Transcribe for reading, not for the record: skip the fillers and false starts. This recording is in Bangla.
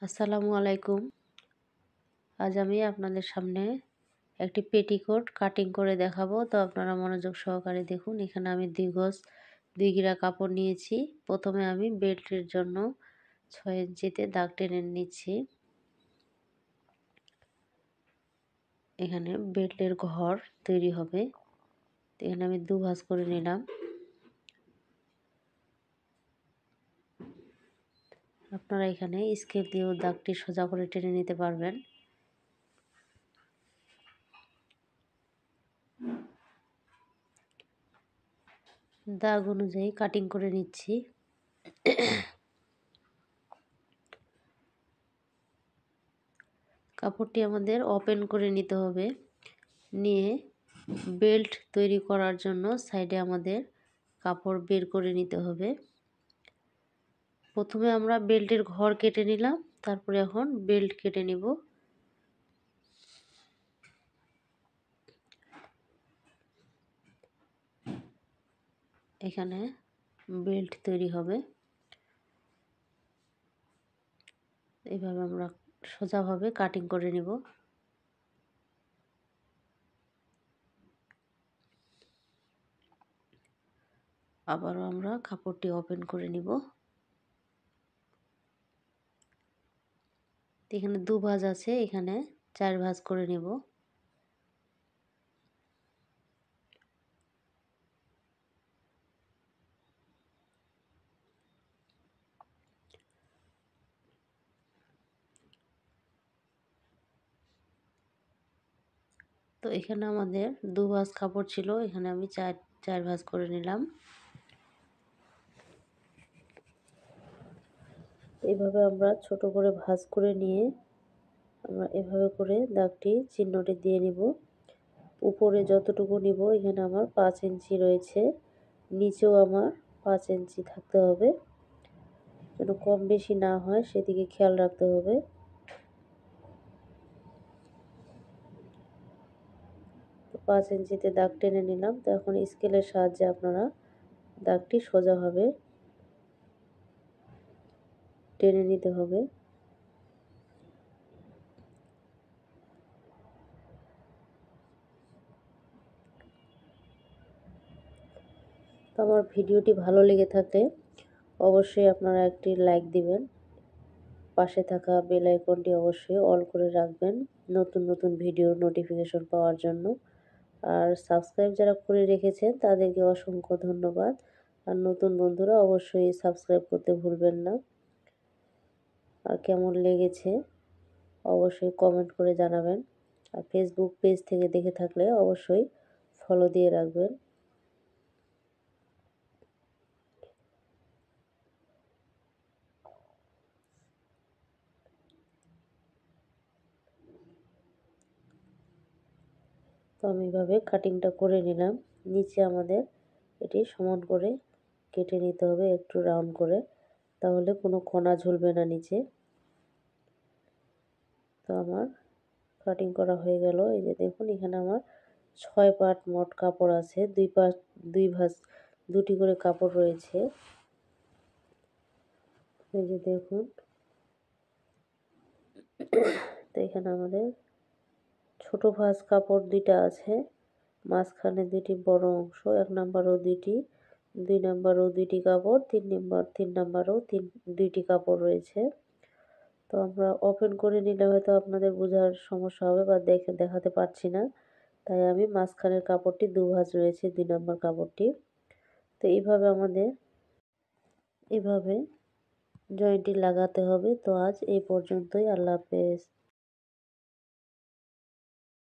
আসসালামু আলাইকুম। আজ আমি আপনাদের সামনে একটি পেটিকোট কাটিং করে দেখাবো। তো আপনারা মনোযোগ সহকারে দেখুন। এখানে আমি ২ গজ ২ গিরা কাপড় নিয়েছি। প্রথমে আমি বেল্টের জন্য ৬ ইঞ্চিতে দাগ টেনে নিচ্ছি। এখানে বেল্টের ঘর তৈরি হবে। এখানে আমি ২ ভাঁজ করে নিলাম। আপনারা এখানে স্কেল দিয়েও দাগটি সোজা করে টেনে নিতে পারবেন। দাগ অনুযায়ী কাটিং করে নিচ্ছি। কাপড়টি আমাদের ওপেন করে নিতে হবে। নিয়ে বেল্ট তৈরি করার জন্য সাইডে আমাদের কাপড় বের করে নিতে হবে। প্রথমে আমরা বেল্টের ঘর কেটে নিলাম, তারপরে এখন বেল্ট কেটে নিব। এখানে বেল্ট তৈরি হবে। এইভাবে আমরা সোজাভাবে কাটিং করে নিব। আবারও আমরা কাপড়টি ওপেন করে নিব। এখানে ২ ভাঁজ আছে, এখানে ৪ ভাঁজ করে নিব। তো এখানে আমাদের ২ ভাঁজ কাপড় ছিল, এখানে আমি ৪ ভাঁজ করে নিলাম। এইভাবে আমরা ছোট করে ভাঁজ করে নিয়ে আমরা এভাবে করে দাগটি চিহ্নটি দিয়ে নিব। উপরে যতটুকু নিব এখানে আমার ৫ ইঞ্চি রয়েছে, নিচেও আমার ৫ ইঞ্চি থাকতে হবে, যেন কম বেশি না হয় সেদিকে খেয়াল রাখতে হবে। তো ৫ ইঞ্চিতে দাগ টেনে নিলাম। তো এখন স্কেলের সাহায্যে আপনারা দাগটি সোজাভাবে টেনে নিতে হবে। তো আমার ভিডিওটি ভালো লেগে থাকলে অবশ্যই আপনারা একটি লাইক দিবেন। পাশে থাকা বেল আইকনটি অবশ্যই অল করে রাখবেন নতুন নতুন ভিডিওর নোটিফিকেশন পাওয়ার জন্য। আর সাবস্ক্রাইব যারা করে রেখেছেন তাদেরকে অসংখ্য ধন্যবাদ। আর নতুন বন্ধুরা অবশ্যই সাবস্ক্রাইব করতে ভুলবেন না। আর কেমন লেগেছে অবশ্যই কমেন্ট করে জানাবেন। আর ফেসবুক পেজ থেকে দেখে থাকলে অবশ্যই ফলো দিয়ে রাখবেন। তো আমি এভাবে কাটিংটা করে নিলাম। নিচে আমাদের এটি সমান করে কেটে নিতে হবে, একটু রাউন্ড করে, তাহলে কোনো কোনা ঝুলবে না নিচে। তো আমার কাটিং করা হয়ে গেল। এই যে দেখুন এখানে আমার ৬ পাট মোট কাপড় আছে, ২ ভাঁজ ২টি করে কাপড় রয়েছে। এই যে দেখুন, তো এখানে আমাদের ছোট ভাঁজ কাপড় ২টা আছে, মাঝখানে ২টি বড় অংশ, ১ নাম্বারও ২টি, ২ নাম্বারও ২টি কাপড়, ৩ নাম্বারও ২টি কাপড় রয়েছে। তো আমরা ওপেন করে নিলে হয়তো আপনাদের বোঝার সমস্যা হবে বা দেখাতে পারছি না, তাই আমি মাঝখানের কাপড়টি ২ ভাঁজ রয়েছে, ২ নাম্বার কাপড়টি। তো এইভাবে আমাদের এভাবে জয়েন্টটি লাগাতে হবে। তো আজ এই পর্যন্তই। আল্লাহ হাফেজ।